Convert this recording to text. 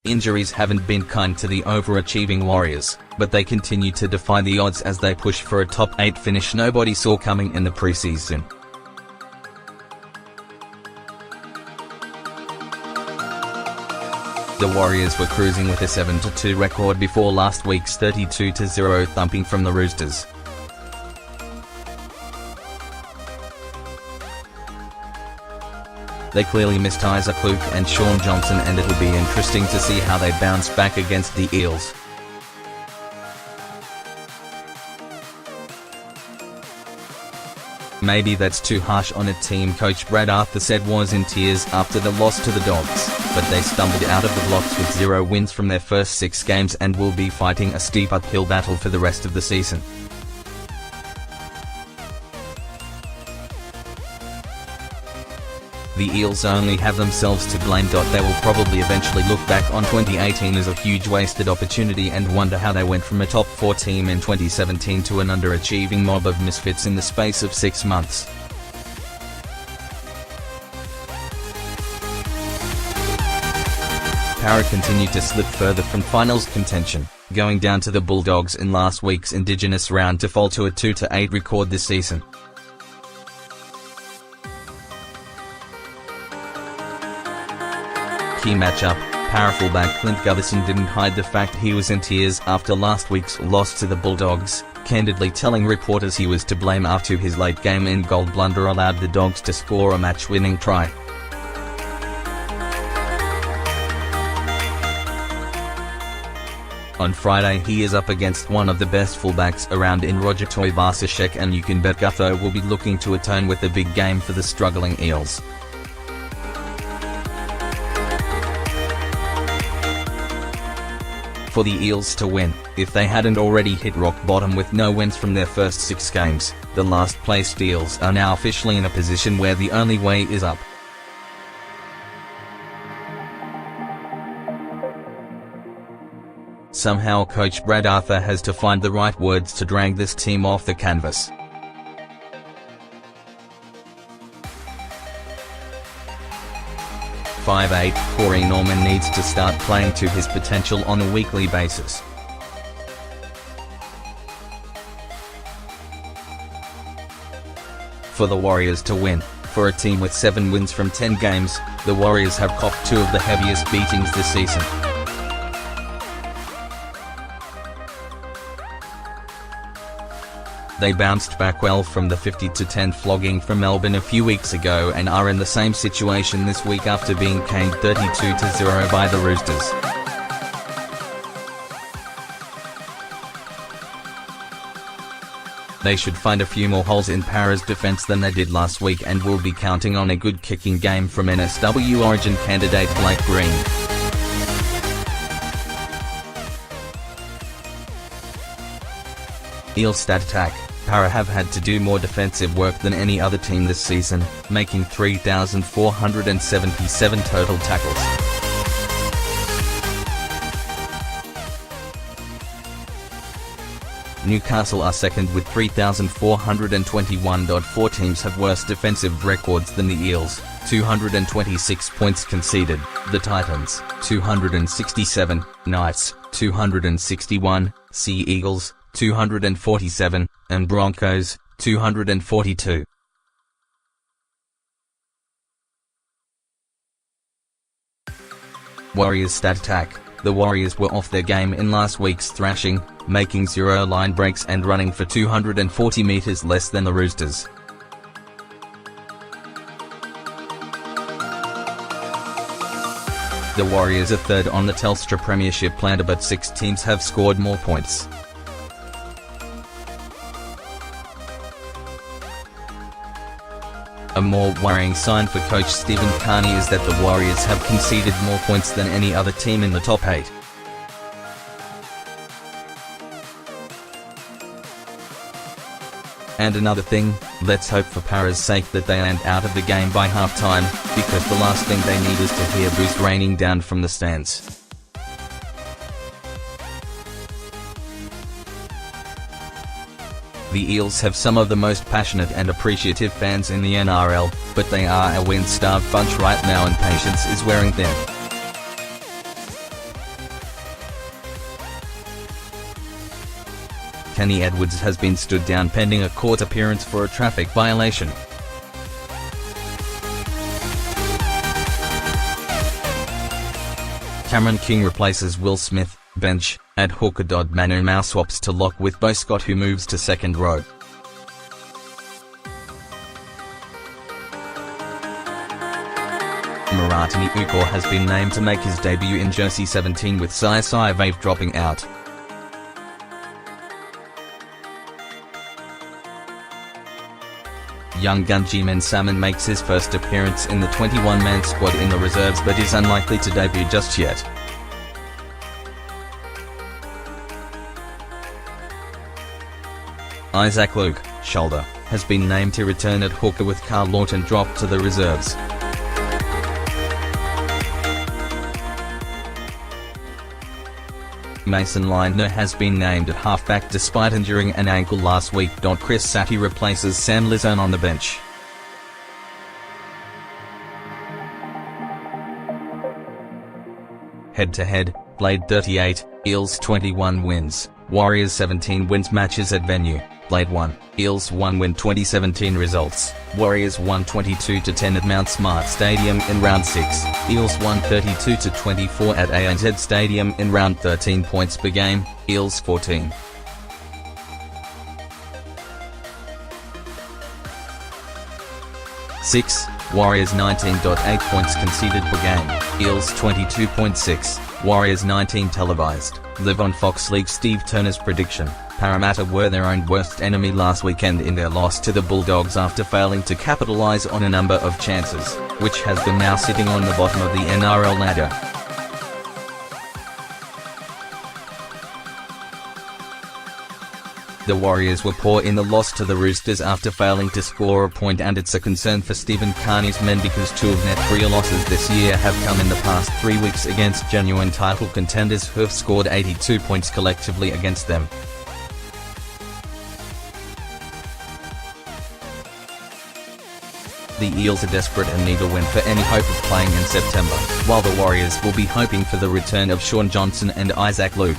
Injuries haven't been kind to the overachieving Warriors, but they continue to defy the odds as they push for a top 8 finish nobody saw coming in the pre-season. The Warriors were cruising with a 7-2 record before last week's 32-0 thumping from the Roosters. They clearly missed Issac and Shaun Johnson, and it'll be interesting to see how they bounce back against the Eels. Maybe that's too harsh on a team coach Brad Arthur said was in tears after the loss to the Dogs, but they stumbled out of the blocks with 0 wins from their first 6 games and will be fighting a steep uphill battle for the rest of the season. The Eels only have themselves to blame. They will probably eventually look back on 2018 as a huge wasted opportunity and wonder how they went from a top 4 team in 2017 to an underachieving mob of misfits in the space of 6 months. Parra continued to slip further from finals contention, going down to the Bulldogs in last week's Indigenous Round to fall to a 2-8 record this season. Key matchup, Parra fullback Clint Gutherson didn't hide the fact he was in tears after last week's loss to the Bulldogs, candidly telling reporters he was to blame after his late game in goal blunder allowed the Dogs to score a match-winning try. On Friday he is up against one of the best fullbacks around in Roger Tuivasa-Sheck, and you can bet Gutho will be looking to atone with a big game for the struggling Eels. For the Eels to win, if they hadn't already hit rock bottom with no wins from their first 6 games, the last-placed Eels are now officially in a position where the only way is up. Somehow coach Brad Arthur has to find the right words to drag this team off the canvas. Five-eighth, Corey Norman needs to start playing to his potential on a weekly basis. For the Warriors to win, for a team with 7 wins from 10 games, the Warriors have copped 2 of the heaviest beatings this season. They bounced back well from the 50-10 flogging from Melbourne a few weeks ago and are in the same situation this week after being caned 32-0 by the Roosters. They should find a few more holes in Parra's defence than they did last week and will be counting on a good kicking game from NSW Origin candidate Blake Green. Eels stat attack, Parra have had to do more defensive work than any other team this season, making 3,477 total tackles. Newcastle are second with 3,421. 4 teams have worse defensive records than the Eels, 226 points conceded, the Titans, 267, Knights, 261, Sea Eagles, 247, and Broncos, 242. Warriors stat attack, the Warriors were off their game in last week's thrashing, making 0 line breaks and running for 240 metres less than the Roosters. The Warriors are third on the Telstra Premiership ladder, but 6 teams have scored more points. A more worrying sign for coach Stephen Kearney is that the Warriors have conceded more points than any other team in the top 8. And another thing, let's hope for Parra's sake that they end out of the game by half-time, because the last thing they need is to hear boos raining down from the stands. The Eels have some of the most passionate and appreciative fans in the NRL, but they are a win-starved bunch right now and patience is wearing thin. Kenny Edwards has been stood down pending a court appearance for a traffic violation. Cameron King replaces Will Smith, bench, at hooker. Manu Mao swaps to lock with Bo Scott, who moves to second row. Maratini Ukor has been named to make his debut in jersey 17 with Five-eighth dropping out. Young gun G-Man Salmon makes his first appearance in the 21-man squad in the reserves but is unlikely to debut just yet. Isaac Luke, shoulder, has been named to return at hooker with Carl Lawton dropped to the reserves. Mason Lindner has been named at halfback despite injuring an ankle last week. Chris Satie replaces Sam Lizone on the bench. Head-to-head, Blade 38, Eels 21 wins, Warriors 17 wins. Matches at venue, Blade 1, Eels 1 win. 2017 results, Warriors 122-10 at Mount Smart Stadium in round 6, Eels 132-24 at ANZ Stadium in round 13. Points per game, Eels 14. Warriors 19.8 points conceded per game, Eels 22.6, Warriors 19 televised. Live on Fox League. Steve Turner's prediction: Parramatta were their own worst enemy last weekend in their loss to the Bulldogs after failing to capitalise on a number of chances, which has them now sitting on the bottom of the NRL ladder. The Warriors were poor in the loss to the Roosters after failing to score a point, and it's a concern for Stephen Kearney's men because 2 of net 3 losses this year have come in the past 3 weeks against genuine title contenders who have scored 82 points collectively against them. The Eels are desperate and need a win for any hope of playing in September, while the Warriors will be hoping for the return of Shaun Johnson and Isaac Luke.